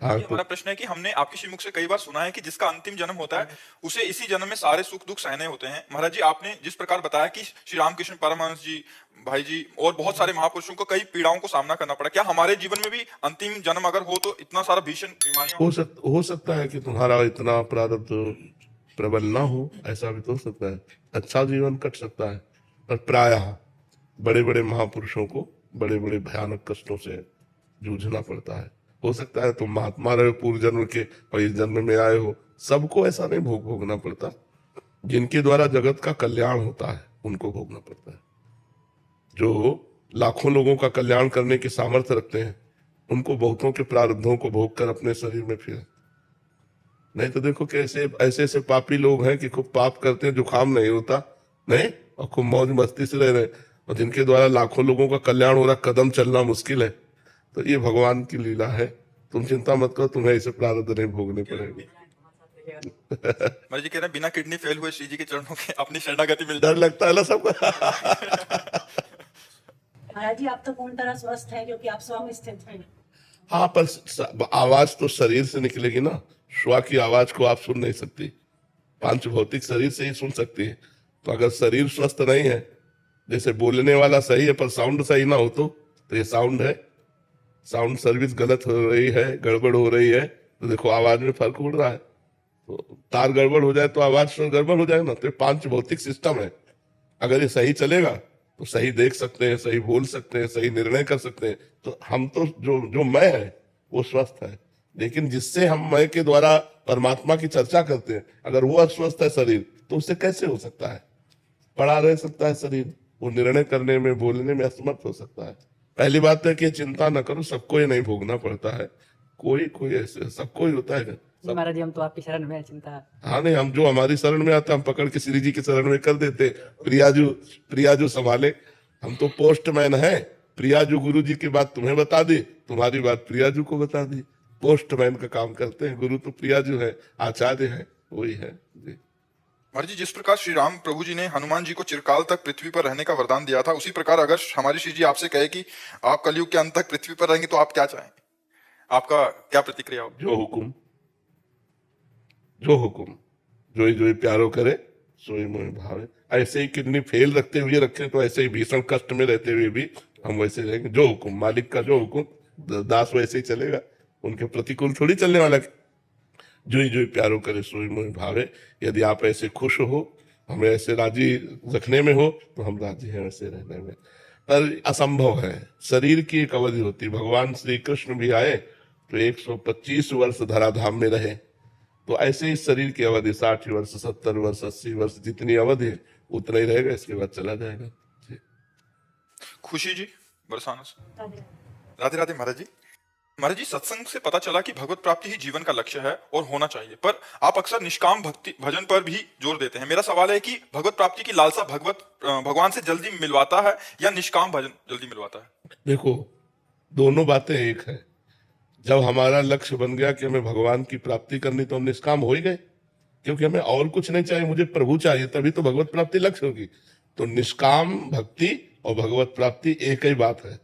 हाँ ये तो हमारा प्रश्न है कि हमने आपके श्रीमुख से कई बार सुना है कि जिसका अंतिम जन्म होता है उसे इसी जन्म में सारे सुख दुख सहने होते हैं। महाराज जी, आपने जिस प्रकार बताया कि श्री रामकृष्ण परमहंस जी, भाई जी और बहुत सारे महापुरुषों को कई पीड़ाओं को सामना करना पड़ा, क्या हमारे जीवन में भी अंतिम जन्म अगर हो तो इतना सारा भीषण बीमारियां हो सकता है कि तुम्हारा इतना प्रारब्ध प्रबल ना हो, ऐसा भी तो हो सकता है। अच्छा जीवन कट सकता है, पर प्रायः बड़े बड़े महापुरुषों को बड़े बड़े भयानक कष्टों से जूझना पड़ता है। हो सकता है तुम महात्मा रहे हो पूर्व जन्म के और इस जन्म में आए हो, सबको ऐसा नहीं भोगना पड़ता। जिनके द्वारा जगत का कल्याण होता है उनको भोगना पड़ता है। जो लाखों लोगों का कल्याण करने की सामर्थ्य रखते हैं उनको बहुतों के प्रारब्धों को भोग कर अपने शरीर में फिर, नहीं तो देखो कैसे ऐसे ऐसे पापी लोग हैं कि खूब पाप करते हैं, जुकाम नहीं होता नहीं, और खूब मौज मस्ती से रह रहे हैं, और जिनके द्वारा लाखों लोगों का कल्याण हो रहा, कदम चलना मुश्किल है। तो ये भगवान की लीला है, तुम चिंता मत करो, तुम्हें ऐसे प्रारब्ध नहीं भोगने पड़ेंगे। महाराज जी कह रहे हैं बिना किडनी फेल हुए श्री जी के चरणों के अपनी शरणागति मिल डर लगता है ना सबको। महाराज जी, आप तो पूर्ण तरह स्वस्थ हैं क्योंकि आप स्वयं स्थित हैं। हाँ, पर आवाज तो शरीर से निकलेगी ना, श्वा की आवाज को आप सुन नहीं सकती, पांच भौतिक शरीर से ही सुन सकती है। तो अगर शरीर स्वस्थ नहीं है, जैसे बोलने वाला सही है पर साउंड सही ना हो तो ये साउंड है, साउंड सर्विस गलत हो रही है, गड़बड़ हो रही है, तो देखो आवाज में फर्क उड़ रहा है। तो तार गड़बड़ हो जाए तो आवाज गड़बड़ हो जाए ना। तो ये पांच भौतिक सिस्टम है, अगर ये सही चलेगा तो सही देख सकते हैं, सही बोल सकते हैं, सही निर्णय कर सकते हैं। तो हम तो जो मैं है वो स्वस्थ है, लेकिन जिससे हम मैं के द्वारा परमात्मा की चर्चा करते हैं, अगर वो अस्वस्थ है शरीर, तो उससे कैसे हो सकता है? पड़ा रह सकता है शरीर, वो निर्णय करने में बोलने में असमर्थ हो सकता है। पहली बात है कि चिंता न करो, सबको ये नहीं भोगना पड़ता है, कोई कोई ऐसे सबको ही होता है। महाराज जी, हम तो आपकी शरण में है, चिंता। हाँ नहीं, हम जो हमारी शरण में आता है हम पकड़ के श्री जी की शरण में कर देते। प्रियाजू संभाले, हम तो पोस्टमैन है। प्रियाजू गुरु जी की बात तुम्हें बता दी, तुम्हारी बात प्रियाजू को बता दी। पोस्टमैन का काम करते हैं, गुरु तो प्रियाजू है, आचार्य है, वही है जी। महाराज जी, जिस प्रकार श्री राम प्रभु जी ने हनुमान जी को चिरकाल तक पृथ्वी पर रहने का वरदान दिया था, उसी प्रकार अगर हमारी श्री जी आपसे कहे कि आप कलयुग के अंत तक पृथ्वी पर रहेंगे तो आप क्या चाहेंगे? आपका क्या प्रतिक्रिया होगी? जो हुकुम, जो ही प्यारो करे सोई मोहि भावे। ऐसे ही किडनी फेल रखते हुए रखे तो ऐसे ही भीषण कष्ट में रहते हुए भी हम वैसे रहेंगे। जो हुकुम, मालिक का जो हुकुम, दास वैसे ही चलेगा, उनके प्रतिकूल थोड़ी चलने वाला। जो ही प्यारो करे सोई मोहि भावे। यदि आप ऐसे खुश हो, हमें ऐसे राजी रखने में हो, तो हम राजी हैं वैसे रहने में। पर असंभव है, शरीर की एक अवधि होती। भगवान श्री कृष्ण भी आए तो 125 वर्ष धराधाम में रहे, तो ऐसे ही शरीर की अवधि 60 वर्ष, 70 वर्ष, 80 वर्ष, जितनी अवधि है उतना ही रहेगा, इसके बाद चला जाएगा। खुशी जी बरसाना से राधे राधे। महाराज जी, सत्संग से पता चला कि भगवत प्राप्ति ही जीवन का लक्ष्य है और होना चाहिए, पर आप अक्सर निष्काम भक्ति भजन पर भी जोर देते हैं। मेरा सवाल है कि भगवत प्राप्ति की लालसा भगवान से जल्दी मिलवाता है या निष्काम भजन जल्दी मिलवाता है? देखो, दोनों बातें एक है। जब हमारा लक्ष्य बन गया कि हमें भगवान की प्राप्ति करनी, तो हम निष्काम हो ही गए, क्योंकि हमें और कुछ नहीं चाहिए, मुझे प्रभु चाहिए, तभी तो भगवत प्राप्ति लक्ष्य होगी। तो निष्काम भक्ति और भगवत प्राप्ति एक ही बात है।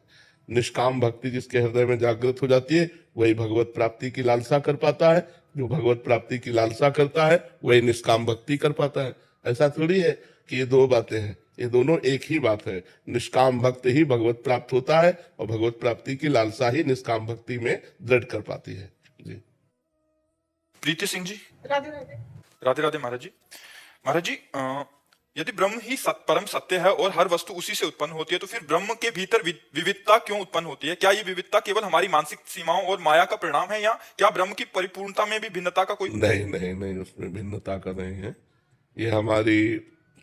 निष्काम भक्ति जिसके हृदय में जागृत हो जाती है वही भगवत प्राप्ति की लालसा कर पाता है, जो भगवत प्राप्ति की लालसा करता है वही निष्काम भक्ति कर पाता है। ऐसा थोड़ी है कि ये दो बातें हैं, ये दोनों एक ही बात है। निष्काम भक्त ही भगवत प्राप्त होता है और भगवत प्राप्ति की लालसा ही निष्काम भक्ति में दृढ़ कर पाती है जी। प्रीति सिंह जी राधे राधे। राधे राधे। महाराज जी, यदि ब्रह्म ही परम सत्य है और हर वस्तु उसी से उत्पन्न होती है, तो फिर ब्रह्म के भीतर विविधता क्यों उत्पन्न होती है? क्या ये विविधता केवल हमारी मानसिक सीमाओं और माया का परिणाम है, या क्या ब्रह्म की परिपूर्णता में भी भिन्नता का कोई? नहीं, उसमें भिन्नता का नहीं है। ये हमारी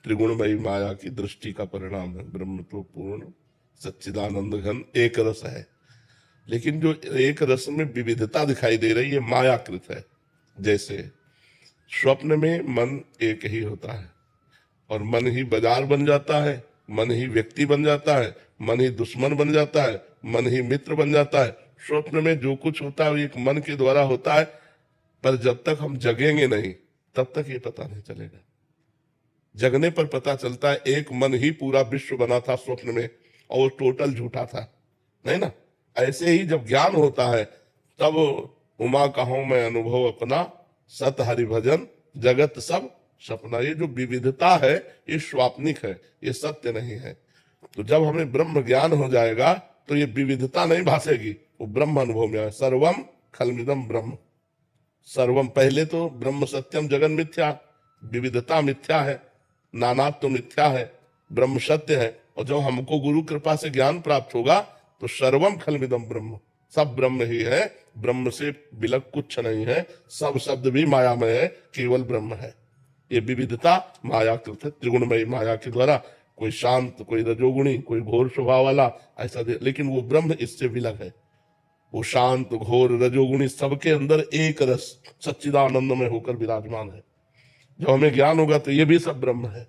त्रिगुणमयी माया की दृष्टि का परिणाम है। ब्रह्म तो पूर्ण सच्चिदानंद घन एक रस है, लेकिन जो एक रस में विविधता दिखाई दे रही है मायाकृत है। जैसे स्वप्न में मन एक ही होता है और मन ही बाजार बन जाता है, मन ही व्यक्ति बन जाता है, मन ही दुश्मन बन जाता है, मन ही मित्र बन जाता है। स्वप्न में जो कुछ होता है वो एक मन के द्वारा होता है, पर जब तक हम जगेंगे नहीं तब तक ये पता नहीं चलेगा। जगने पर पता चलता है एक मन ही पूरा विश्व बना था स्वप्न में, और टोटल झूठा था, नहीं ना। ऐसे ही जब ज्ञान होता है तब उमा कहूं मैं अनुभव अपना, सत हरि भजन जगत सब सपना। ये जो विविधता है ये स्वाप्निक है, ये सत्य नहीं है। तो जब हमें ब्रह्म ज्ञान हो जाएगा तो ये विविधता नहीं भासेगी, वो ब्रह्म अनुभव में आए। सर्वम खलमिदम ब्रह्म, सर्वम पहले तो ब्रह्म सत्यम जगन मिथ्या, विविधता मिथ्या है, नानात्व तो मिथ्या है, ब्रह्म सत्य है। और जब हमको गुरु कृपा से ज्ञान प्राप्त होगा तो सर्वम खलमिदम ब्रह्म, सब ब्रह्म ही है, ब्रह्म से बिलक कुछ नहीं है, सब शब्द भी मायामय है, केवल ब्रह्म है। ये विविधता माया कृत है, त्रिगुणमयी माया के द्वारा। कोई शांत, कोई रजोगुणी, कोई घोर स्वभाव वाला, ऐसा लेकिन वो ब्रह्म इससे विलग है। वो शांत, घोर, रजोगुणी सबके अंदर एक रस सच्चिदानंद में होकर विराजमान है। जब हमें ज्ञान होगा तो ये भी सब ब्रह्म है,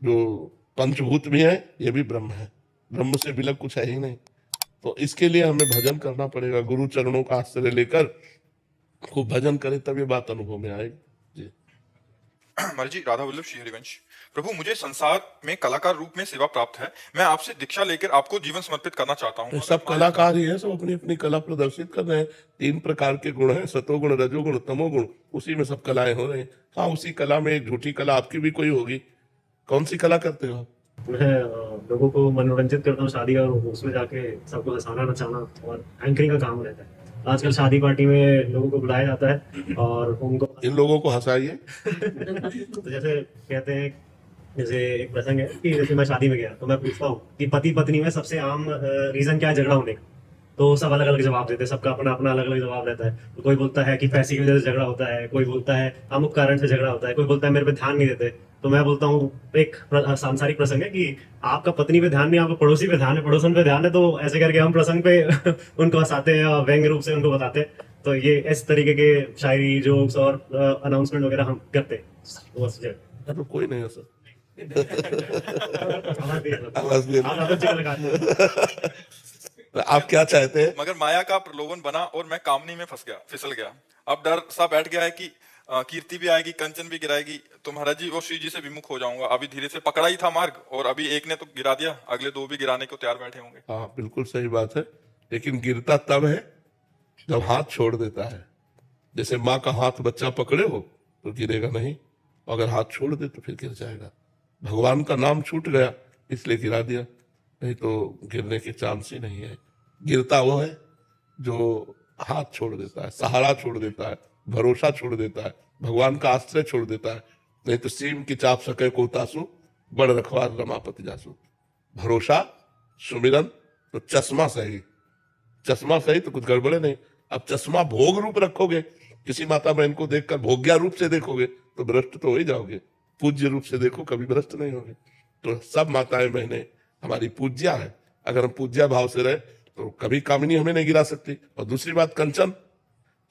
जो पंचभूत भी है ये भी ब्रह्म है, ब्रह्म से विलग कुछ है ही नहीं। तो इसके लिए हमें भजन करना पड़ेगा, गुरु चरणों का आश्रय लेकर खूब भजन करें, तब ये बात अनुभव में आएगी। जी महाराज जी, राधा वल्लभ श्री हरिवंश। प्रभु, मुझे संसार में कलाकार रूप में सेवा प्राप्त है। मैं आपसे दीक्षा लेकर आपको जीवन समर्पित करना चाहता हूँ। सब कलाकार ही है, सब अपनी अपनी कला प्रदर्शित कर रहे हैं। 3 प्रकार के गुण हैं, सतोगुण, रजोगुण, तमोगुण, उसी में सब कलाएं हो रही हैं। हाँ, उसी कला में एक झूठी कला आपकी भी कोई होगी। कौन सी कला करते हो आप? मैं लोगों को मनोरंजित करता हूँ शादी और उसमें जाके सबको हंसाना नचाना और एंकरिंग का काम रहता है। आजकल शादी पार्टी में लोगों को बुलाया जाता है और उनको इन लोगों को हंसाइए। तो जैसे कहते हैं, जैसे एक प्रसंग है कि जैसे मैं शादी में गया तो मैं पूछता हूँ कि पति पत्नी में सबसे आम रीजन क्या है झगड़ा होने का, तो सब अलग अलग जवाब देते हैं, सबका अपना अपना अलग अलग जवाब रहता है। तो कोई बोलता है कि पैसे की वजह से झगड़ा होता है, कोई बोलता है अमुक कारण से झगड़ा होता है, कोई बोलता है मेरे पे ध्यान नहीं देते। तो मैं बोलता हूँ, एक सांसारिक प्रसंग है कि आपका पत्नी पे ध्यान नहीं, आपका पड़ोसी पे ध्यान है, पड़ोसन पे ध्यान है। तो ऐसे करके हम प्रसंग पे उनको हंसाते हैं और व्यंग्य रूप से उनको बताते हैं। तो ये इस तरीके के शायरी, जोक्स और अनाउंसमेंट वगैरह हम करते हैं। तो बस तो कोई नहीं है सर। आप क्या चाहते हैं? मगर माया का प्रलोभन बना और मैं कामनी में फंस गया, फिसल गया। अब डर सा बैठ गया है कि कीर्ति भी आएगी, कंचन भी गिराएगी, तो महाराज जी वो श्री जी से विमुख हो जाऊंगा। अभी धीरे से पकड़ा ही था मार्ग, और अभी एक ने तो गिरा दिया, अगले 2 भी गिराने को तैयार बैठे होंगे। हाँ, बिल्कुल सही बात है। लेकिन गिरता तब है जब हाथ छोड़ देता है। जैसे माँ का हाथ बच्चा पकड़े हो तो गिरेगा नहीं, अगर हाथ छोड़ दे तो फिर गिर जाएगा। भगवान का नाम छूट गया इसलिए गिरा दिया, नहीं तो गिरने के चांस ही नहीं है। गिरता वो है जो हाथ छोड़ देता है, सहारा छोड़ देता है, भरोसा छोड़ देता है, भगवान का आश्रय छोड़ देता है। नहीं तो सीम की चाप सके को तासु, बड़ रखवार रमापति जासु। भरोसा, सुमिरन, तो चश्मा सही, चश्मा सही तो कुछ गड़बड़े नहीं। अब चश्मा भोग रूप रखोगे, किसी माता बहन को देखकर भोग्या रूप से देखोगे तो भ्रष्ट तो हो ही जाओगे। पूज्य रूप से देखो, कभी भ्रष्ट नहीं होगे। तो सब माताएं बहनें हमारी पूज्या है। अगर हम पूज्या भाव से रहे तो कभी कामिनी हमें नहीं गिरा सकती। और दूसरी बात, कंचन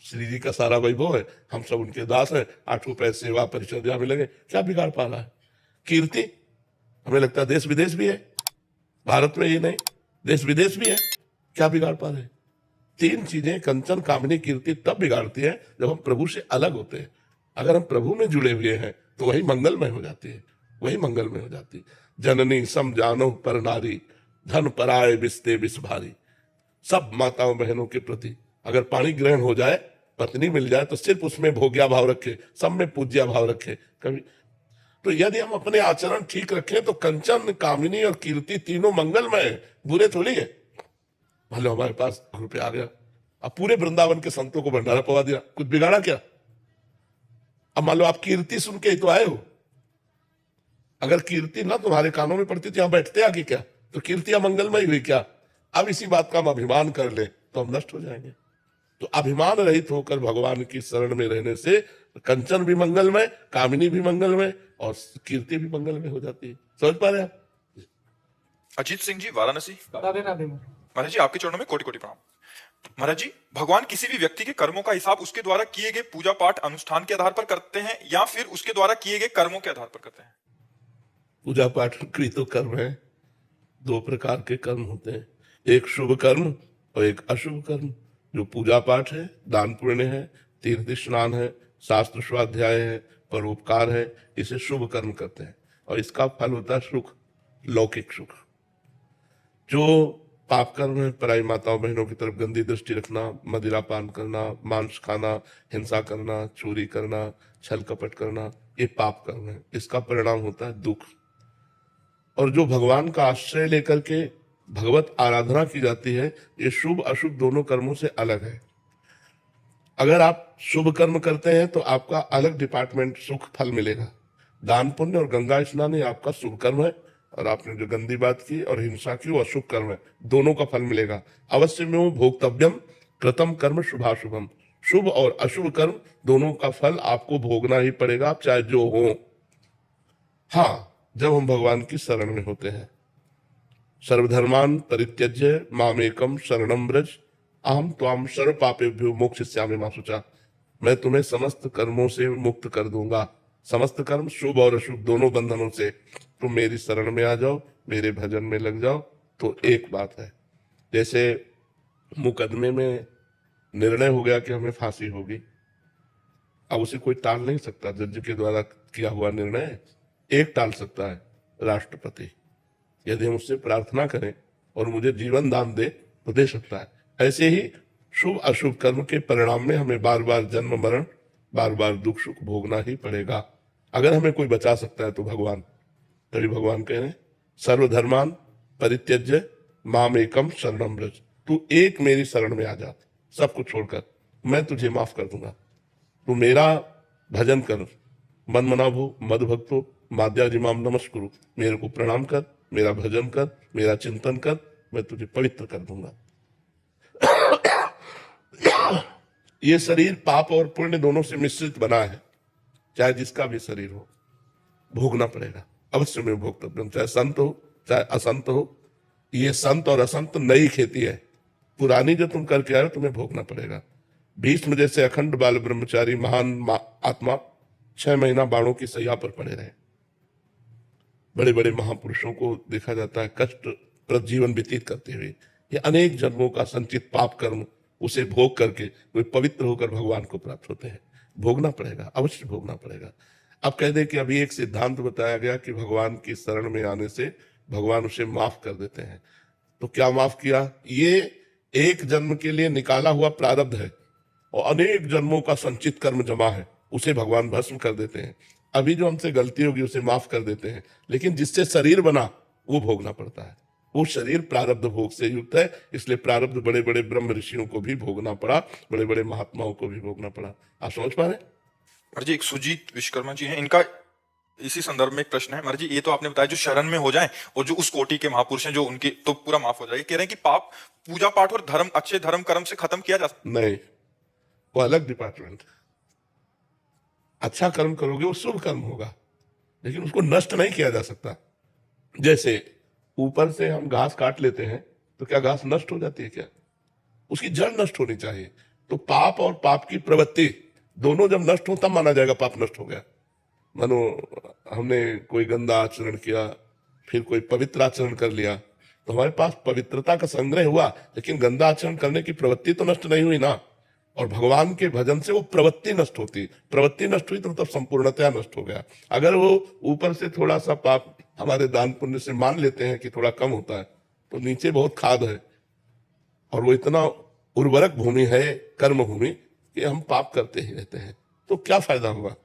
श्री जी का सारा वैभव है, हम सब उनके दास हैं। 8 रुपए सेवा परिचर्या में लगे, क्या बिगाड़ पा रहा है? कीर्ति, हमें लगता है देश विदेश भी है, भारत में ही नहीं देश विदेश भी है, क्या बिगाड़ पा रहे? 3 चीजें कंचन, कामिनी, कीर्ति तब बिगाड़ती है जब हम प्रभु से अलग होते हैं। अगर हम प्रभु में जुड़े हुए हैं तो वही मंगलमय हो जाती है, वही मंगलमय हो जाती है। जननी सम जानो पर नारी, धन पराय बिस्ते बिस भारी। सब माताओं बहनों के प्रति अगर पाणी ग्रहण हो जाए, पत्नी मिल जाए, तो सिर्फ उसमें भोग्या भाव रखे, सब में पूज्या भाव रखे। कभी तो यदि हम अपने आचरण ठीक रखें तो कंचन, कामिनी और कीर्ति तीनों मंगलमय, बुरे थोड़ी है। मान लो हमारे पास रुपया आ गया, अब पूरे वृंदावन के संतों को भंडारा पवा दिया, कुछ बिगाड़ा क्या? अब मान लो आप कीर्ति सुन के ही तो आए हो, अगर कीर्ति ना तुम्हारे कानों में पड़ती तो यहां बैठते आगे क्या? तो कीर्तियां मंगलमय हुई क्या? अब इसी बात का हम अभिमान कर ले तो हम नष्ट हो जाएंगे। तो अभिमान रहित होकर भगवान की शरण में रहने से कंचन भी मंगलमय, कामिनी भी मंगलमय और कीर्ति भी मंगलमय हो जाती है। समझ पा रहे आप? अजीत सिंह जी, वाराणसी। राधे राधे। महाराज जी, आपके चरणों में कोटि कोटि प्रणाम। महाराज जी, भगवान किसी भी व्यक्ति के कर्मों का हिसाब उसके द्वारा किए गए पूजा पाठ अनुष्ठान के आधार पर करते हैं या फिर उसके द्वारा किए गए कर्मों के आधार पर करते हैं? पूजा पाठ की तो कर्म है, 2 प्रकार के कर्म होते हैं, एक शुभ कर्म और एक अशुभ कर्म। जो पूजा पाठ है, दान पुण्य है, तीर्थ स्नान है, शास्त्र स्वाध्याय है, परोपकार है, इसे शुभ कर्म करते हैं और इसका फल होता है सुख, लौकिक सुख। जो पाप कर्म है पराई माताओं बहनों की तरफ गंदी दृष्टि रखना, मदिरा पान करना, मांस खाना, हिंसा करना, चोरी करना, छल कपट करना, ये पाप कर्म है। इसका परिणाम होता है दुख। और जो भगवान का आश्रय लेकर के भगवत आराधना की जाती है, ये शुभ अशुभ दोनों कर्मों से अलग है। अगर आप शुभ कर्म करते हैं तो आपका अलग डिपार्टमेंट सुख फल मिलेगा। दान पुण्य और गंगा स्नान ये आपका शुभ कर्म है, और आपने जो गंदी बात की और हिंसा की वो अशुभ कर्म है, दोनों का फल मिलेगा। अवश्य में वो भोक्तव्यम कृतम कर्म शुभाशुभम, शुभ और अशुभ कर्म दोनों का फल आपको भोगना ही पड़ेगा, आप चाहे जो हो। हाँ, जब हम भगवान की शरण में होते हैं। सर्वधर्मान परित्यज्य मामेकम शरणम व्रज अहम त्वाम सर्व पापेभ्यो मोक्षयिष्यामि मा शुचा, मैं तुम्हें समस्त कर्मों से मुक्त कर दूंगा, समस्त कर्म शुभ और अशुभ दोनों बंधनों से। तुम मेरी शरण में आ जाओ, मेरे भजन में लग जाओ। तो एक बात है, जैसे मुकदमे में निर्णय हो गया कि हमें फांसी होगी, अब उसे कोई टाल नहीं सकता। जज के द्वारा किया हुआ निर्णय एक टाल सकता है, राष्ट्रपति। यदि हम उससे प्रार्थना करें और मुझे जीवन दान दे तो दे सकता है। ऐसे ही शुभ अशुभ कर्म के परिणाम में हमें बार बार जन्म मरण, बार बार दुख सुख भोगना ही पड़ेगा। अगर हमें कोई बचा सकता है तो भगवान। तभी भगवान कह रहे हैं सर्वधर्मान परित्यज्य माम एकम शरणम व्रज, तू एक मेरी शरण में आ जा, सब कुछ छोड़कर, मैं तुझे माफ कर दूंगा। तू मेरा भजन कर, मन मना भो मद भक्तो माद्याजिमाम नमस्कुरु, मेरे को प्रणाम कर, मेरा भजन कर, मेरा चिंतन कर, मैं तुझे पवित्र कर दूंगा। ये शरीर पाप और पुण्य दोनों से मिश्रित बना है, चाहे जिसका भी शरीर हो भोगना पड़ेगा, अवश्य में भोक्तव्यम, चाहे संत हो चाहे असंत हो। ये संत और असंत नई खेती है, पुरानी जो तुम करके आए हो तुम्हें भोगना पड़ेगा। भीष्म जैसे अखंड बाल ब्रह्मचारी महान आत्मा 6 महीना बाणों की सैया पर पड़े रहे। बड़े बड़े महापुरुषों को देखा जाता है कष्ट प्रद जीवन व्यतीत करते हुए, ये अनेक जन्मों का संचित पाप कर्म उसे भोग करके वे पवित्र होकर भगवान को प्राप्त होते हैं। भोगना पड़ेगा, अवश्य भोगना पड़ेगा। अब कह दे कि अभी एक सिद्धांत बताया गया कि भगवान की शरण में आने से भगवान उसे माफ कर देते हैं। तो क्या माफ किया? ये एक जन्म के लिए निकाला हुआ प्रारब्ध है और अनेक जन्मों का संचित कर्म जमा है, उसे भगवान भस्म कर देते हैं। अभी जो हमसे गलती होगी उसे माफ कर देते हैं, लेकिन जिससे शरीर बना वो भोगना पड़ता है। वो शरीर प्रारब्ध भोग से युक्त है, इसलिए प्रारब्ध बड़े बड़े ब्रह्म ऋषियों को भी भोगना पड़ा, बड़े बड़े महात्माओं को भी भोगना पड़ा। आप समझ पा रहे? महाराज जी, एक सुजीत विश्वकर्मा जी हैं, इनका इसी संदर्भ में एक प्रश्न है। महाराज जी, ये तो आपने बताया जो शरण में हो जाएं और जो उस कोटि के महापुरुष हैं जो उनके तो पूरा माफ हो जाए, कह रहे हैं कि पाप पूजा पाठ और धर्म, अच्छे धर्म कर्म से खत्म किया जा सकता? नहीं, वो अलग डिपार्टमेंट। अच्छा कर्म करोगे वो शुभ कर्म होगा, लेकिन उसको नष्ट नहीं किया जा सकता। जैसे ऊपर से हम घास काट लेते हैं तो क्या घास नष्ट हो जाती है? क्या उसकी जड़ नष्ट होनी चाहिए। तो पाप और पाप की प्रवृत्ति दोनों जब नष्ट हो तब माना जाएगा पाप नष्ट हो गया। मानो हमने कोई गंदा आचरण किया, फिर कोई पवित्र आचरण कर लिया, तो हमारे पास पवित्रता का संग्रह हुआ, लेकिन गंदा आचरण करने की प्रवृत्ति तो नष्ट नहीं हुई ना। और भगवान के भजन से वो प्रवृत्ति नष्ट होती, प्रवृत्ति नष्ट हुई तो मतलब संपूर्णतया नष्ट हो गया। अगर वो ऊपर से थोड़ा सा पाप हमारे दान पुण्य से मान लेते हैं कि थोड़ा कम होता है, तो नीचे बहुत खाद है और वो इतना उर्वरक भूमि है, कर्म भूमि, कि हम पाप करते ही रहते हैं। तो क्या फायदा होगा?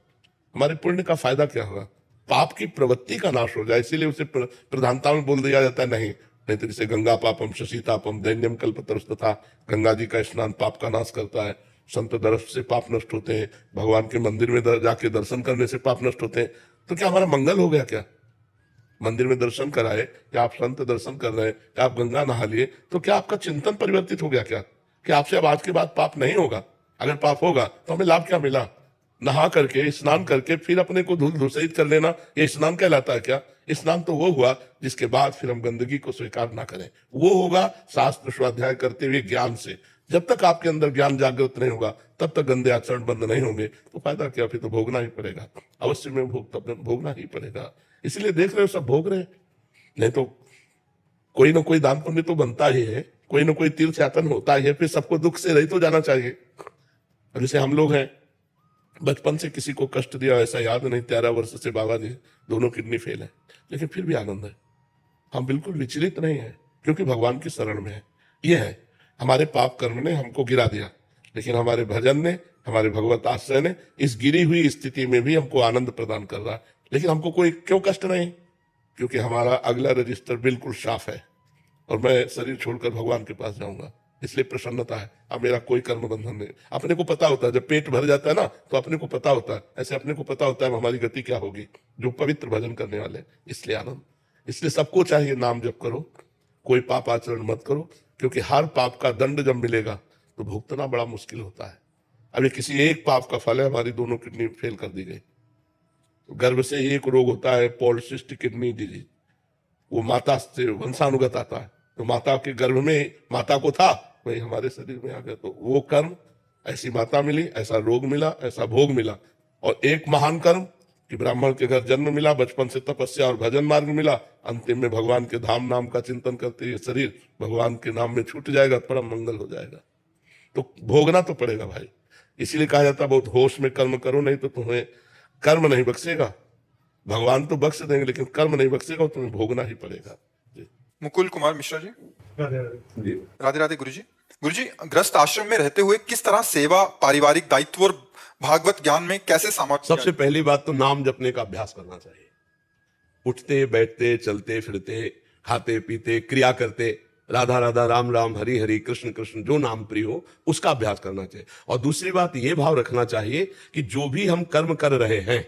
हमारे पुण्य का फायदा क्या होगा? पाप की प्रवृत्ति का नाश हो जाए, इसीलिए उसे प्रधानता में बोल दिया जाता है। नहीं तो जैसे गंगा पापम शशीतापम दैन्यम कल्पतरुस्तथा, गंगा जी का स्नान पाप का नाश करता है, संत दर्श से पाप नष्ट होते हैं, भगवान के मंदिर में जाके दर्शन करने से पाप नष्ट होते हैं। तो क्या हमारा मंगल हो गया? क्या मंदिर में दर्शन कराए, क्या आप संत दर्शन कर रहे हैं, क्या आप गंगा नहा लिए, तो क्या आपका चिंतन परिवर्तित हो गया? क्या कि आपसे अब आज के बाद पाप नहीं होगा? अगर पाप होगा तो हमें लाभ क्या मिला? नहा करके स्नान करके फिर अपने को धूल धूसरित कर लेना, ये स्नान कहलाता है क्या? स्नान तो वो हुआ जिसके बाद फिर हम गंदगी को स्वीकार ना करें। वो होगा शास्त्र स्वाध्याय करते हुए ज्ञान से। जब तक आपके अंदर ज्ञान जागृत नहीं होगा तब तक गंदे आचरण बंद नहीं होंगे। तो फायदा क्या? फिर तो भोगना ही पड़ेगा, अवश्य में भोगना ही पड़ेगा। इसलिए देख रहे हो सब भोग रहे हैं। नहीं तो कोई ना कोई दान पुण्य तो बनता ही है, कोई ना कोई तीर्थ यातन होता ही है, फिर सबको दुख से रहित हो जाना चाहिए। जैसे हम लोग हैं, बचपन से किसी को कष्ट दिया ऐसा याद नहीं, 13 वर्ष से बाबा जी दोनों किडनी फेल है, लेकिन फिर भी आनंद है। हम बिल्कुल विचलित नहीं है। क्योंकि भगवान की शरण में है। ये है, हमारे पाप कर्म ने हमको गिरा दिया, लेकिन हमारे भजन ने, हमारे भगवत आश्रय ने इस गिरी हुई स्थिति में भी हमको आनंद प्रदान कर रहा है। लेकिन हमको कोई क्यों कष्ट नहीं? क्योंकि हमारा अगला रजिस्टर बिल्कुल साफ है और मैं शरीर छोड़कर भगवान के पास जाऊंगा, इसलिए प्रसन्नता है। अब मेरा कोई कर्म बंधन नहीं। अपने को पता होता है, जब पेट भर जाता है ना तो अपने को पता होता है, ऐसे अपने को पता होता है हमारी गति क्या होगी, जो पवित्र भजन करने वाले, इसलिए आनंद। इसलिए सबको चाहिए नाम जप करो, कोई पाप आचरण मत करो, क्योंकि हर पाप का दंड जब मिलेगा तो भुगतना बड़ा मुश्किल होता है। अब ये किसी एक पाप का फल है, हमारी दोनों किडनी फेल कर दी गई। तो गर्भ से एक रोग होता है, पॉलिसिस्टिक किडनी डिजीज, वो माता से वंशानुगत आता है। तो माता के गर्भ में माता को था, वही हमारे शरीर में आ गया। तो वो कर्म, ऐसी माता मिली, ऐसा रोग मिला, ऐसा भोग मिला। और एक महान कर्म कि ब्राह्मण के घर जन्म मिला, बचपन से तपस्या और भजन मार्ग मिला, अंतिम में भगवान के धाम नाम का चिंतन करते ये शरीर भगवान के नाम में छूट जाएगा, परम मंगल हो जाएगा। तो भोगना तो पड़ेगा भाई। इसीलिए कहा जाता है बहुत होश में कर्म करो, नहीं तो तुम्हें कर्म नहीं बख्शेगा। भगवान तो बख्श देंगे, लेकिन कर्म नहीं बख्शेगा, तुम्हें भोगना ही पड़ेगा। मुकुल कुमार मिश्रा जी। राधे राधे राधे गुरुजी। गुरुजी, ग्रस्त आश्रम में रहते हुए किस तरह सेवा, पारिवारिक दायित्व और भागवत ज्ञान में कैसे सामर्थ्य? सबसे पहली बात तो नाम जपने का अभ्यास करना चाहिए। उठते बैठते चलते फिरते खाते पीते क्रिया करते राधा राधा राम राम हरि हरि कृष्ण कृष्ण जो नाम प्रिय हो उसका अभ्यास करना चाहिए। और दूसरी बात ये भाव रखना चाहिए कि जो भी हम कर्म कर रहे हैं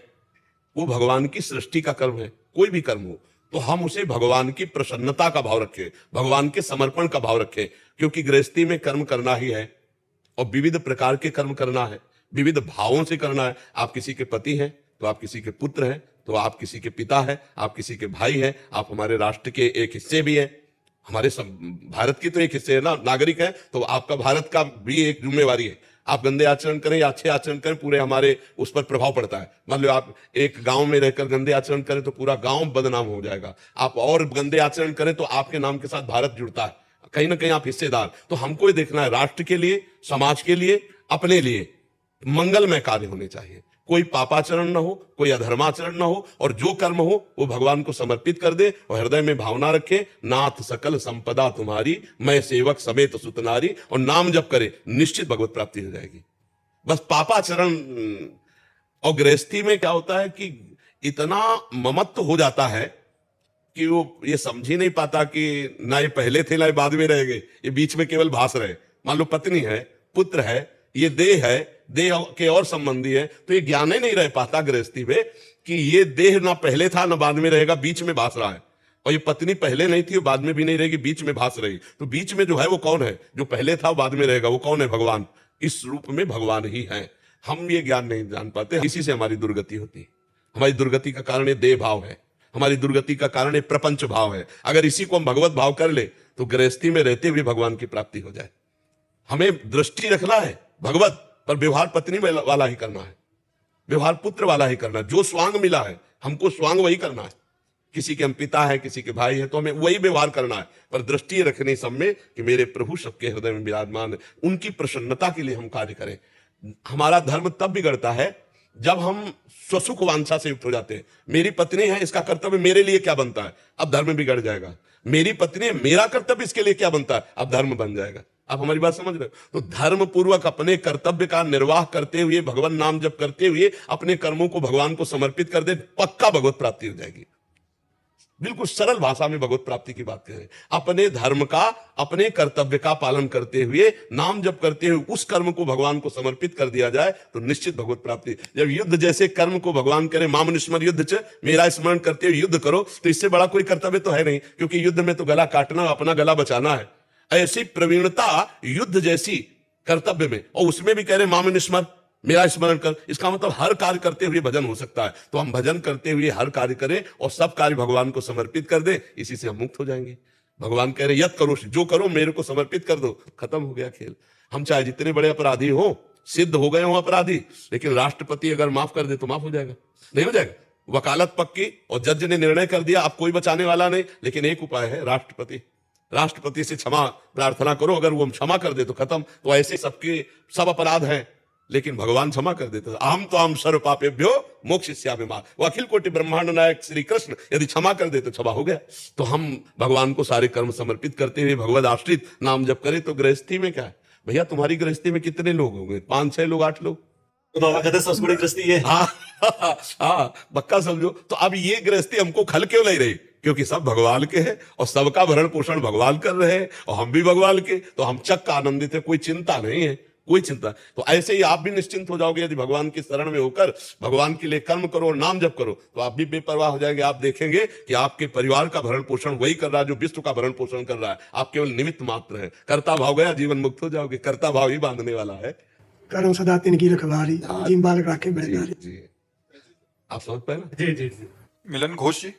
वो भगवान की सृष्टि का कर्म है। कोई भी कर्म हो तो हम उसे भगवान की प्रसन्नता का भाव रखें, भगवान के समर्पण का भाव रखें, क्योंकि गृहस्थी में कर्म करना ही है और विविध प्रकार के कर्म करना है, विविध भावों से करना है। आप किसी के पति हैं तो आप किसी के पुत्र हैं, तो आप किसी के पिता हैं, आप किसी के भाई हैं, आप हमारे राष्ट्र के एक हिस्से भी हैं, हमारे सब भारत की तो एक हिस्से है ना, नागरिक है, तो आपका भारत का भी एक जिम्मेवारी है। आप गंदे आचरण करें या अच्छे आचरण करें, पूरे हमारे उस पर प्रभाव पड़ता है। मान लो आप एक गांव में रहकर गंदे आचरण करें तो पूरा गांव बदनाम हो जाएगा। आप और गंदे आचरण करें तो आपके नाम के साथ भारत जुड़ता है, कहीं ना कहीं आप हिस्सेदार। तो हमको ये देखना है राष्ट्र के लिए, समाज के लिए, अपने लिए मंगलमय कार्य होने चाहिए। कोई पापाचरण न हो, कोई अधर्माचरण न हो, और जो कर्म हो वो भगवान को समर्पित कर दे और हृदय में भावना रखे, नाथ सकल संपदा तुम्हारी, मैं सेवक समेत सुतनारी, और नाम जप करे, निश्चित भगवत प्राप्ति हो जाएगी। बस पापाचरण। और गृहस्थी में क्या होता है कि इतना ममत्व हो जाता है कि वो ये समझ ही नहीं पाता कि ना ये पहले थे ना ये बाद में रह गए, ये बीच में केवल भास रहे। मान लो पत्नी है, पुत्र है, ये देह है, देह के और संबंधी है, तो ये ज्ञान ही नहीं रह पाता गृहस्थी में कि ये देह ना पहले था ना बाद में रहेगा, बीच में भास रहा है। और ये पत्नी पहले नहीं थी, बाद में भी नहीं रहेगी, बीच में भास रही। तो बीच में जो है वो कौन है? जो पहले था बाद में रहेगा, वो कौन है? भगवान। इस रूप में भगवान ही है। हम ये ज्ञान नहीं जान पाते, इसी से हमारी दुर्गति होती है। हमारी दुर्गति का कारण ये देह भाव है, हमारी दुर्गति का कारण ये प्रपंच भाव है। अगर इसी को हम भगवत भाव कर ले तो गृहस्थी में रहते हुए भगवान की प्राप्ति हो जाए। हमें दृष्टि रखना है भगवत, पर व्यवहार पत्नी वाला ही करना है, व्यवहार पुत्र वाला ही करना है। जो स्वांग मिला है हमको स्वांग वही करना है। किसी के हम पिता है, किसी के भाई है, तो हमें वही व्यवहार करना है, पर दृष्टि रखने सब में कि मेरे प्रभु सबके हृदय में विराजमान है, उनकी प्रसन्नता के लिए हम कार्य करें। हमारा धर्म तब बिगड़ता है जब हम स्वसुख वांछा से युक्त हो जाते हैं। मेरी पत्नी है, इसका कर्तव्य मेरे लिए क्या बनता है, अब धर्म बिगड़ जाएगा। मेरी पत्नी है, मेरा कर्तव्य इसके लिए क्या बनता है, अब धर्म बन जाएगा। आप हमारी बात समझ रहे हो? तो धर्म पूर्वक अपने कर्तव्य का निर्वाह करते हुए, भगवान नाम जप करते हुए अपने कर्मों को भगवान को समर्पित कर दे, पक्का भगवत प्राप्ति हो जाएगी। बिल्कुल सरल भाषा में भगवत प्राप्ति की बात करें। अपने धर्म का, अपने कर्तव्य का पालन करते हुए, नाम जप करते हुए उस कर्म को भगवान को समर्पित कर दिया जाए तो निश्चित भगवत प्राप्ति। जब युद्ध जैसे कर्म को भगवान करे, माम स्मर युद्ध च, मेरा स्मरण करते हुए युद्ध करो, तो इससे बड़ा कोई कर्तव्य तो है नहीं, क्योंकि युद्ध में तो गला काटना, अपना गला बचाना है। ऐसी प्रवीणता युद्ध जैसी कर्तव्य में, और उसमें भी कह रहे माम स्मर, मेरा स्मरण कर। इसका मतलब हर कार्य करते हुए भजन हो सकता है। तो हम भजन करते हुए हर कार्य करें और सब कार्य भगवान को समर्पित कर दे, इसी से हम मुक्त हो जाएंगे। भगवान कह रहे यत करो, जो करो मेरे को समर्पित कर दो, खत्म हो गया खेल। हम चाहे जितने बड़े अपराधी हो, सिद्ध हो गए हो अपराधी, लेकिन राष्ट्रपति अगर माफ कर दे तो माफ हो जाएगा? नहीं हो जाएगा। वकालत पक्की और जज ने निर्णय कर दिया, अब कोई बचाने वाला नहीं। लेकिन एक उपाय है, राष्ट्रपति से क्षमा प्रार्थना करो, अगर वो क्षमा कर दे तो खत्म। तो ऐसे सबके सब अपराध हैं, लेकिन भगवान क्षमा कर देते थे। आम तो आम सर्व पापेभ्यो मोक्षयिष्यामि मां। वो अखिल कोटि ब्रह्मांड नायक श्री कृष्ण यदि क्षमा कर देते क्षमा हो गया। तो हम भगवान को सारे कर्म समर्पित करते हुए भगवद आश्रित नाम जप करें। तो गृहस्थी में क्या है भैया, तुम्हारी गृहस्थी में कितने लोग होंगे? 5-6 लोग, 8 लोग। तो बाबा कहते हैं सबसे बड़ी गृहस्थी ये है। हाँ, पक्का समझो। तो अब ये गृहस्थी हमको खल क्यों नहीं रही? क्योंकि सब भगवान के हैं और सबका भरण पोषण भगवान कर रहे हैं और हम भी भगवान के, तो हम चक्क आनंदित है, कोई चिंता नहीं है, कोई चिंता। तो ऐसे ही आप भी निश्चिंत हो जाओगे। यदि भगवान की शरण में होकर भगवान के लिए कर्म करो और नाम जप करो तो आप भी बेपरवाह हो जाएंगे। आप देखेंगे कि आपके परिवार का भरण पोषण वही कर रहा है जो विश्व का भरण पोषण कर रहा है। आप केवल निमित्त मात्र है। कर्ता भाव गया, जीवन मुक्त हो जाओगे। कर्ता भाव ही बांधने वाला है। करो सदा तिनकी रखवारी, जिम बालक राखे बेड़दारी। जी, आप समझ पाए ना? जी जी जी। मिलन घोष जी।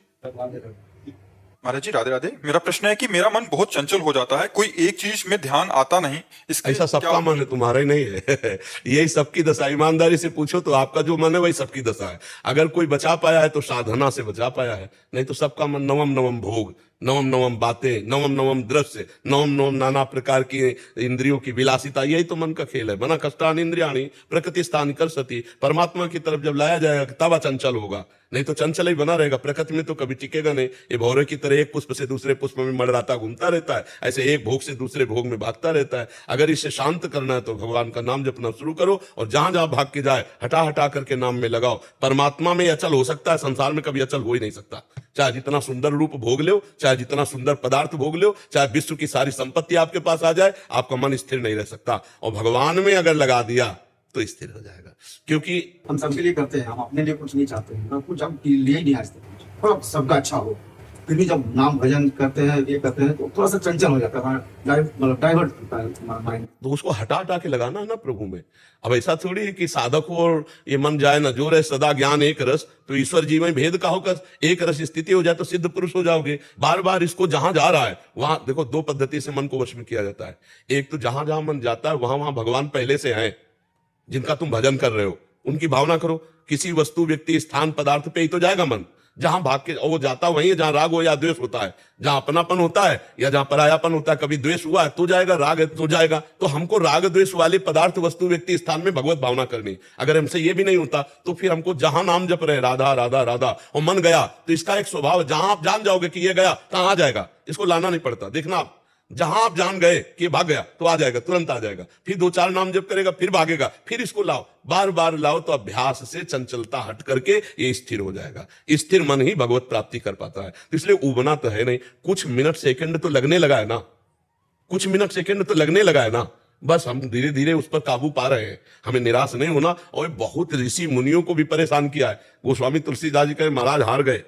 महाराज जी राधे राधे। मेरा प्रश्न है कि मेरा मन बहुत चंचल हो जाता है, कोई एक चीज में ध्यान आता नहीं। इसके ऐसा सबका मन है, तुम्हारा ही नहीं है। यही सबकी दशा। ईमानदारी से पूछो तो आपका जो मन है वही सबकी दशा है। अगर कोई बचा पाया है तो साधना से बचा पाया है, नहीं तो सबका मन नवम नवम भोग, नवम नवम बातें, नवम नवम दृश्य, नवम नवम नाना प्रकार की इंद्रियों की विलासिता, यही तो मन का खेल है। मना कष्टान इंद्रियाणी प्रकृति स्थान कर सती। परमात्मा की तरफ जब लाया जाएगा तब अचंचल होगा, नहीं तो चंचल ही बना रहेगा। प्रकृति में तो कभी टिकेगा नहीं। ये भौरे की तरह एक पुष्प से दूसरे पुष्प में मंडराता घूमता रहता है, ऐसे एक भोग से दूसरे भोग में भागता रहता है। अगर इसे शांत करना है तो भगवान का नाम जपना शुरू करो और जहां जहां भाग के जाए हटा हटा करके नाम में लगाओ। परमात्मा में अचल हो सकता है, संसार में कभी अचल हो ही नहीं सकता। चाहे जितना सुंदर रूप भोग लो, चाहे जितना सुंदर पदार्थ भोग लो, चाहे विश्व की सारी संपत्ति आपके पास आ जाए, आपका मन स्थिर नहीं रह सकता। और भगवान में अगर लगा दिया तो स्थिर हो जाएगा। क्योंकि हम सबके लिए करते हैं, हम अपने लिए कुछ नहीं चाहते हैं, हम कुछ हम लिए ही नहीं आज तक, थोड़ा सबका अच्छा हो। फिर भी जब नाम भजन करते हैं, ये करते हैं, तो थोड़ा सा चंचल हो जाता है, मतलब डाइवर्ट होता है माइंड। तो उसको हटा हटा के लगाना है ना प्रभु में। अब ऐसा थोड़ी है कि साधक हो और ये मन जाए ना, जो रहे सदा ज्ञान एक रस, तो ईश्वर जी में भेद का होकर एक रस स्थिति हो जाए तो सिद्ध पुरुष हो जाओगे। बार बार इसको जहां जा रहा है वहां देखो, 2 पद्धति से मन को वश में किया जाता है। एक तो जहां जहां मन जाता है वहां वहां भगवान पहले से हैं, जिनका तुम भजन कर रहे हो, उनकी भावना करो। किसी वस्तु, व्यक्ति, स्थान, पदार्थ पे ही तो जाएगा मन। जहां भाग के वो जाता वहीं है जहां राग हो या द्वेष होता है, जहां अपनापन होता है या जहां परायापन होता है। कभी द्वेष हुआ है तो जाएगा, राग है तो जाएगा। तो हमको राग द्वेष वाले पदार्थ, वस्तु, व्यक्ति, स्थान में भगवत भावना करनी। अगर हमसे ये भी नहीं होता तो फिर हमको जहां नाम जप रहे राधा राधा राधा और मन गया, तो इसका एक स्वभाव, जहां आप जान जाओगे कि ये गया कहां आ जाएगा, इसको लाना नहीं पड़ता। देखना आप, जहां आप जान गए कि भाग गया तो आ जाएगा, तुरंत आ जाएगा। फिर 2-4 नाम जप करेगा, फिर भागेगा, फिर इसको लाओ, बार बार लाओ, तो अभ्यास से चंचलता हट करके ये स्थिर हो जाएगा। स्थिर मन ही भगवत प्राप्ति कर पाता है। तो इसलिए उबना तो है नहीं, कुछ मिनट सेकंड तो लगने लगा है ना, कुछ मिनट सेकंड तो लगने लगा है ना। बस हम धीरे धीरे उस पर काबू पा रहे हैं। हमें निराश नहीं होना। और बहुत ऋषि मुनियों को भी परेशान किया है। गोस्वामी तुलसीदास जी कहे महाराज हार गए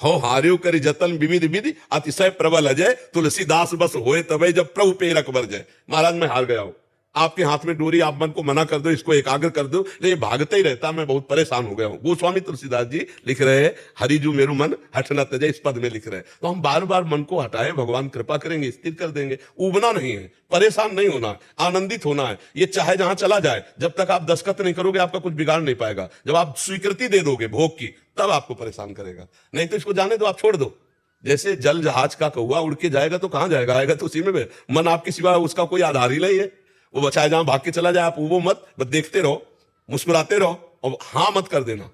हो, हार्यो करी जतन विविध विधि अतिशय प्रबल अजय, तुलसीदास बस होए तबे जब प्रभु पे रख बर जाए। महाराज मैं हार गया हूं, आपके हाथ में डोरी, आप मन को मना कर दो, इसको एकाग्र कर दो, ये भागते ही रहता, मैं बहुत परेशान हो गया हूं। गोस्वामी तुलसीदास जी लिख रहे हैं, हरिजू मेरू मन हट न तजे, इस पद में लिख रहे हैं। तो हम बार बार मन को हटाए, भगवान कृपा करेंगे, स्थिर कर देंगे। उबना नहीं है, परेशान नहीं होना, आनंदित होना है। ये चाहे जहां चला जाए, जब तक आप दस्तखत नहीं करोगे आपका कुछ बिगाड़ नहीं पाएगा। जब आप स्वीकृति दे दोगे भोग की, तब आपको परेशान करेगा। नहीं तो इसको जाने दो, आप छोड़ दो। जैसे जल जहाज का कौवा उड़ के जाएगा तो कहां जाएगा, आएगा तो उसी में। मन आपके सिवा उसका कोई आधार ही नहीं है। वो बचाए जहां भाग के चला जाए, आप वो मत, बस देखते रहो, मुस्कुराते रहो और हाँ मत कर देना।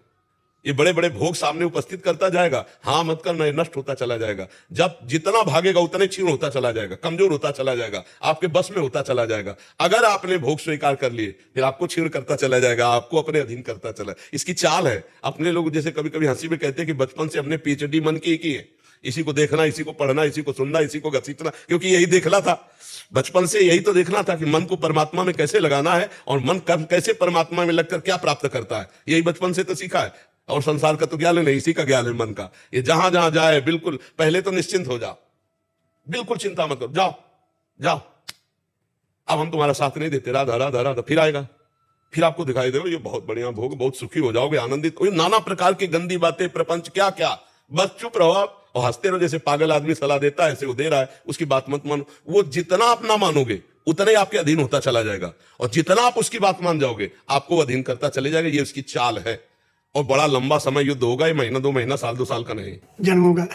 ये बड़े बड़े भोग सामने उपस्थित करता जाएगा, हाँ मत करना, ये नष्ट होता चला जाएगा। जब जितना भागेगा उतने क्षीण होता चला जाएगा, कमजोर होता चला जाएगा, आपके बस में होता चला जाएगा। अगर आपने भोग स्वीकार कर लिए, फिर आपको क्षीण करता चला जाएगा, आपको अपने अधीन करता चला। इसकी चाल है। अपने लोग जैसे कभी कभी हंसी में कहते हैं कि बचपन से हमने पीएचडी मन की है, इसी को देखना, इसी को पढ़ना, इसी को सुनना, इसी को घसीटना, क्योंकि यही देखना था बचपन से। यही तो देखना था कि मन को परमात्मा में कैसे लगाना है और मन कैसे परमात्मा में लगकर क्या प्राप्त करता है। यही बचपन से तो सीखा है। और संसार का तो ज्ञान नहीं, इसी का ज्ञान है मन का। ये जहां जहां जाए बिल्कुल पहले तो निश्चिंत हो जाओ, बिल्कुल चिंता मत करो, जाओ जाओ, अब हम तुम्हारा साथ नहीं देते, राधा राधा राधा, फिर आएगा, फिर आपको दिखाई देगा ये बहुत बढ़िया भोग, बहुत सुखी हो जाओगे, आनंदित। नाना प्रकार की गंदी बातें, प्रपंच, क्या क्या, बस चुप रहो आप और हंसते रहो। जैसे पागल आदमी सलाह देता है, ऐसे वो दे रहा है, उसकी बात मत मानो। वो जितना आप ना मानोगे उतना ही आपके अधीन होता चला जाएगा, और जितना आप उसकी बात मान जाओगे आपको अधीन करता चले जाएगा। ये उसकी चाल है। और बड़ा लंबा समय युद्ध होगा, ये महीना 2 महीना, साल 2 साल का नहीं। जन्म होगा।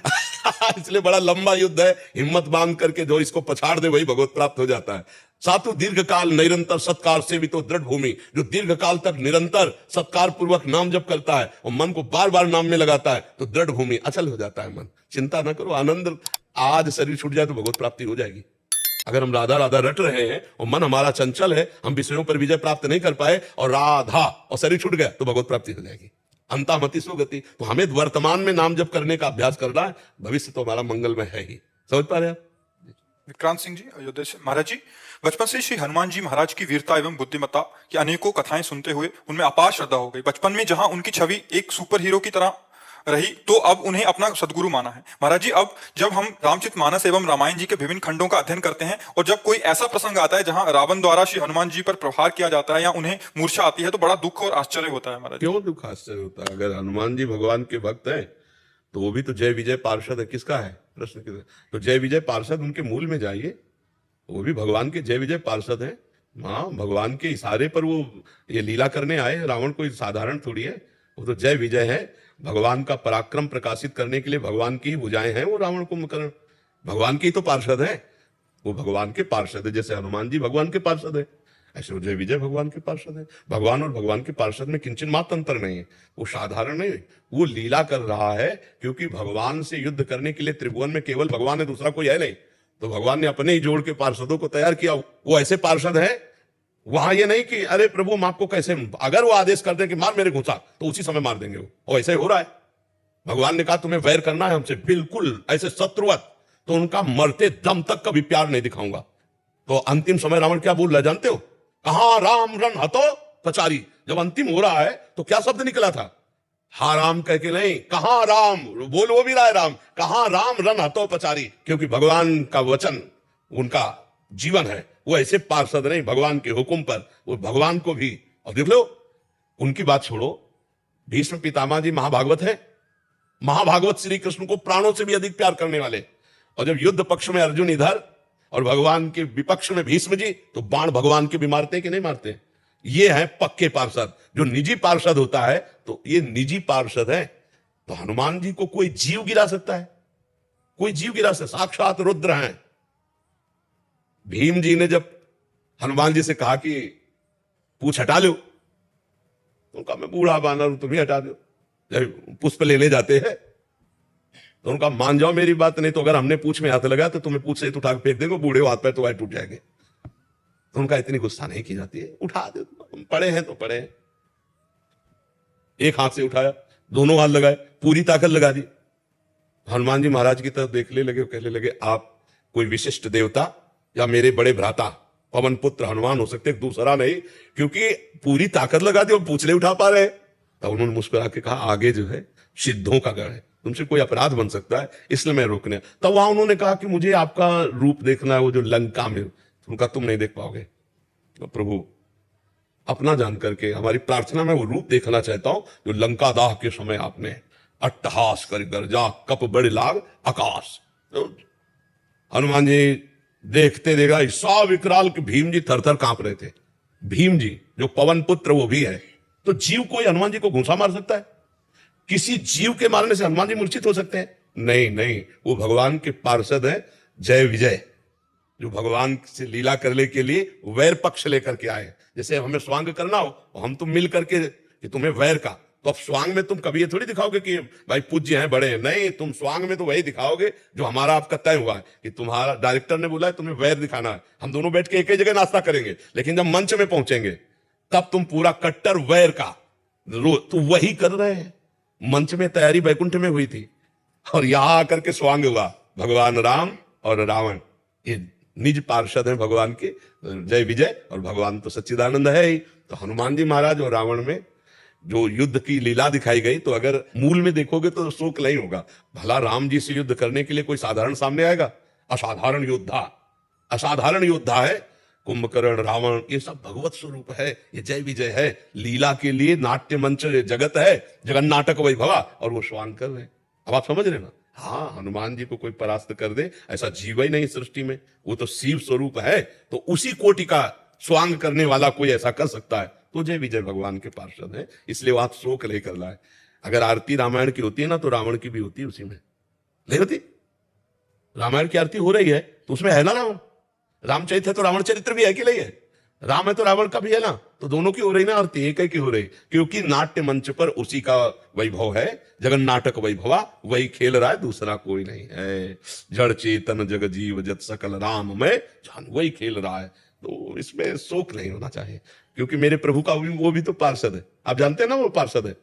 इसलिए बड़ा लंबा युद्ध है, हिम्मत बांध करके जो इसको पछाड़ दे वही भगवत प्राप्त हो जाता है। सातु दीर्घ काल निरंतर सत्कार से भी तो दृढ़ भूमि, जो दीर्घ काल तक निरंतर सत्कार पूर्वक नाम जप करता है और मन को बार बार नाम में लगाता है तो दृढ़ भूमि अचल हो जाता है मन। चिंता ना करो, आनंद, आज शरीर छूट जाए तो भगवत प्राप्ति हो जाएगी। अगर हम राधा राधा रट रहे हैं और मन हमारा चंचल है, हम विषयों पर विजय प्राप्त नहीं कर पाए और राधा और शरीर छूट गया तो भगवत प्राप्ति हो जाएगी। अंतामति सुगति। तो हमें वर्तमान में नाम जप करने का अभ्यास करना है, भविष्य तो हमारा मंगलमय है ही। समझ पा रहे हैं आप? विक्रांत सिंह जी अयोध्या से। महाराज जी, बचपन से श्री हनुमान जी महाराज की वीरता एवं बुद्धिमत्ता की अनेकों कथाएं सुनते हुए उनमें अपार श्रद्धा हो गई। बचपन में जहां उनकी छवि एक सुपर हीरो की तरह रही, तो अब उन्हें अपना सदगुरु माना है। महाराज जी, अब जब हम रामचरितमानस एवं रामायण जी के विभिन्न खंडों का अध्ययन करते हैं और जब कोई ऐसा प्रसंग आता है जहां रावण द्वारा श्री हनुमान जी पर प्रहार किया जाता है या उन्हें मूर्छा आती है, तो बड़ा दुख और आश्चर्य होता है। महाराज क्यों दुख आश्चर्य होता है? अगर हनुमान जी भगवान के भक्त हैं तो वो भी तो जय विजय पार्षद है। किसका है? प्रश्न किसका? तो जय विजय पार्षद उनके मूल में जाइए, वो भी भगवान के जय विजय पार्षद है। हाँ, भगवान के इशारे पर वो ये लीला करने आए। रावण कोई साधारण थोड़ी है, वो तो जय विजय है। भगवान का पराक्रम प्रकाशित करने के लिए भगवान की ही भुजाएं हैं वो रावण कुंभकर्ण, भगवान की तो पार्षद है, वो भगवान के पार्षद है। जैसे हनुमान जी भगवान के पार्षद है, ऐसे वो जय विजय भगवान के पार्षद है। भगवान और भगवान के पार्षद में किंचन मात्र अंतर नहीं है। वो साधारण नहीं, वो लीला कर रहा है, क्योंकि भगवान से युद्ध करने के लिए त्रिभुवन में केवल भगवान है, दूसरा कोई है नहीं। तो भगवान ने अपने ही जोड़ के पार्षदों को तैयार किया। वो ऐसे पार्षद है, वहां ये नहीं कि अरे प्रभु हम आपको कैसे, अगर वो आदेश करते हैं कि मार मेरे घुसा तो उसी समय मार देंगे वो, और ऐसे हो रहा है। भगवान ने कहा तुम्हें वैर करना है हमसे, बिल्कुल ऐसे शत्रुवत, तो उनका मरते दम तक कभी प्यार नहीं दिखाऊंगा। तो अंतिम समय रावण क्या बोल रहा है जानते हो? कहां राम रण हतो पचारी। जब अंतिम हो रहा है तो क्या शब्द निकला था? हा राम कह के नहीं, कहां राम, बोल वो भी रहा है राम, कहां राम रण हतो पचारी, क्योंकि भगवान का वचन उनका जीवन है। वो ऐसे पार्षद नहीं, भगवान के हुक्म पर वो भगवान को भी। और देख लो, उनकी बात छोड़ो, भीष्म पितामह जी महाभागवत है, महाभागवत श्री कृष्ण को प्राणों से भी अधिक प्यार करने वाले। और जब युद्ध पक्ष में अर्जुन इधर और भगवान के विपक्ष में भीष्म जी, तो बाण भगवान के भी मारते कि नहीं मारते? ये है पक्के पार्षद। जो निजी पार्षद होता है तो ये निजी पार्षद है। तो हनुमान जी को कोई जीव गिरा सकता है? कोई जीव गिरा सकता? साक्षात रुद्र हैं। भीम जी ने जब हनुमान जी से कहा कि पूछ हटा लो, तो उनका मैं बूढ़ा बानर हूं, तुम ही हटा दो। जब पुष्प लेने जाते हैं तो उनका मान जाओ मेरी बात, नहीं तो अगर हमने पूछ में हाथ लगा तो तुम्हें पूछ से उठा के फेंक देंगे, बूढ़े हाथ पैर तो वह टूट जाएंगे। तो उनका इतनी गुस्सा नहीं की जाती है, उठा दो, हम पड़े हैं तो पड़े हैं। एक हाथ से उठाया, दोनों हाथ लगाए, पूरी ताकत लगा दी। हनुमान जी महाराज की तरफ देखने लगे, कहने लगे आप कोई विशिष्ट देवता या मेरे बड़े भ्राता पवन पुत्र हनुमान हो सकते, दूसरा नहीं, क्योंकि पूरी ताकत लगा दी और पूछले उठा पा रहे। तब उन्होंने मुस्कुरा के कहा आगे जो है सिद्धों का गढ़ है, तुमसे कोई अपराध बन सकता है, इसलिए मैं रोकने। तब वहां उन्होंने कहा कि मुझे आपका रूप देखना है, वो जो लंका में, उनका तुम नहीं देख पाओगे। तो प्रभु अपना जान करके हमारी प्रार्थना में वो रूप देखना चाहता हूं जो लंका दाह के समय आपने अट्टहास कर गर्जा कप बड़े लाग आकाश। तो हनुमान जी देखते देखा ऐसा विकराल कि भीम जी थर थर कांप रहे थे। भीम जी जो पवन पुत्र वो भी है, तो जीव कोई हनुमान जी को घूंसा मार सकता है? किसी जीव के मारने से हनुमान जी मूर्छित हो सकते हैं? नहीं नहीं, वो भगवान के पार्षद है जय विजय, जो भगवान से लीला करने के लिए वैर पक्ष लेकर के आए। जैसे हमें स्वांग करना हो, हम तुम मिल करके कि तुम्हें वैर का, तो अब स्वांग में तुम कभी ये थोड़ी दिखाओगे कि भाई पूज्य हैं बड़े हैं, नहीं, तुम स्वांग में तो वही दिखाओगे जो हमारा आपका तय हुआ है कि तुम्हारा डायरेक्टर ने बोला है तुम्हें वैर दिखाना है। हम दोनों बैठ के एक ही जगह नाश्ता करेंगे, लेकिन जब मंच में पहुंचेंगे तब तुम पूरा कट्टर वैर का तो वही कर रहे हैं। मंच में तैयारी बैकुंठ में हुई थी और यहां आकर के स्वांग हुआ। भगवान राम और रावण ये निज पार्षद हैं भगवान के जय विजय, और भगवान तो सच्चिदानंद है ही। तो हनुमान जी महाराज और रावण में जो युद्ध की लीला दिखाई गई, तो अगर मूल में देखोगे तो शोक नहीं होगा। भला राम जी से युद्ध करने के लिए कोई साधारण सामने आएगा? असाधारण योद्धा, असाधारण योद्धा है कुंभकर्ण रावण। ये सब भगवत स्वरूप है, ये जय विजय है। लीला के लिए नाट्य मंच जगत है, जगन नाटक वैभवा, और वो स्वांग कर रहे हैं। अब आप समझ रहे ना? हाँ, हनुमान जी को कोई परास्त कर दे ऐसा जीव ही नहीं सृष्टि में, वो तो शिव स्वरूप है। तो उसी कोटि का स्वांग करने वाला कोई ऐसा कर सकता है, तो जय विजय भगवान के पार्षद है। इसलिए वो आप शोक नहीं कर रहा है। अगर आरती रामायण की होती है ना, तो रावण की भी होती है उसी में, नहीं होती? रामायण की आरती हो रही है तो उसमें है ना रावण, रामचरित है तो रावण चरित्र भी है कि नहीं है, राम है तो रावण का भी है ना, तो दोनों की हो रही ना आरती, एक की हो रही, क्योंकि नाट्य मंच पर उसी का वैभव है, जगन नाटक वैभवा, वही खेल रहा है, दूसरा कोई नहीं है। जड़ चेतन जग जीव जत सकल राम में जान, वही खेल रहा है, तो इसमें शोक नहीं होना चाहिए, क्योंकि मेरे प्रभु का वो भी तो पार्षद है, आप जानते हैं ना वो पार्षद है?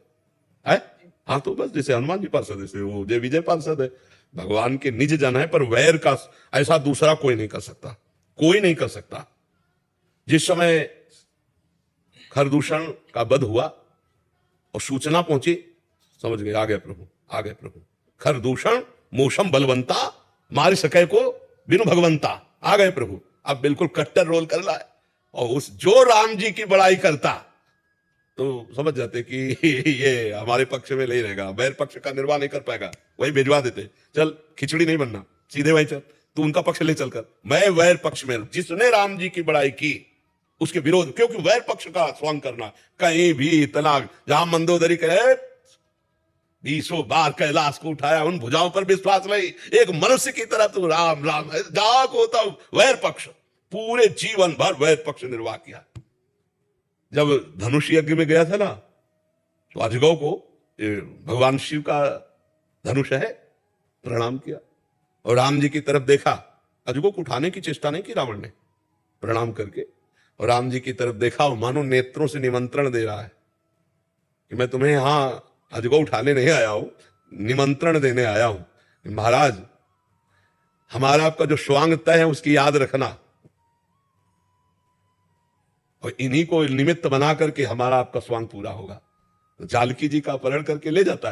हाँ, तो बस जैसे हनुमान जी पार्षद है, वो जय विजय पार्षद है, भगवान के निज जन है, पर वैर का ऐसा दूसरा कोई नहीं कर सकता, कोई नहीं कर सकता। जिस समय खरदूषण का वध हुआ और सूचना पहुंची, समझ गए आ गए प्रभु, आ गए प्रभु, खरदूषण मोशम बलवंता मार सके को बिनु भगवंता, आ गए प्रभु। अब बिल्कुल कट्टर रोल कर रहा है, और उस जो राम जी की बड़ाई करता तो समझ जाते कि ये हमारे पक्ष में नहीं रहेगा, वैर पक्ष का निर्वाह नहीं कर पाएगा, वही भिजवा देते, चल खिचड़ी नहीं बनना, सीधे वहीं चल, तू उनका पक्ष ले चलकर, मैं वैर पक्ष में, जिसने राम जी की बड़ाई की उसके विरोध, क्योंकि वैर पक्ष का स्वांग करना कहीं भी इतना, जहां मंदोदरी कहे 20 बार कैलाश को उठाया, उन भुजाओं पर विश्वास नहीं, एक मनुष्य की तरह तू राम राम, जहां को होता वैर पक्ष, पूरे जीवन भर वैर पक्ष निर्वाह किया। जब धनुष यज्ञ में गया था ना, तो अजगौ को भगवान शिव का धनुष है, प्रणाम किया और राम जी की तरफ देखा, अजगौ को उठाने की चेष्टा नहीं की रावण ने, प्रणाम करके, और राम जी की तरफ देखा और मानो नेत्रों से निमंत्रण दे रहा है कि मैं तुम्हें यहां अजगौ उठाने नहीं आया हूं, निमंत्रण देने आया हूं, महाराज हमारा आपका जो स्वांग तय है उसकी याद रखना, और इन्हीं को निमित्त बना करके हमारा आपका स्वांग पूरा होगा। तो जालकी जी का अपहरण करके ले जाता है,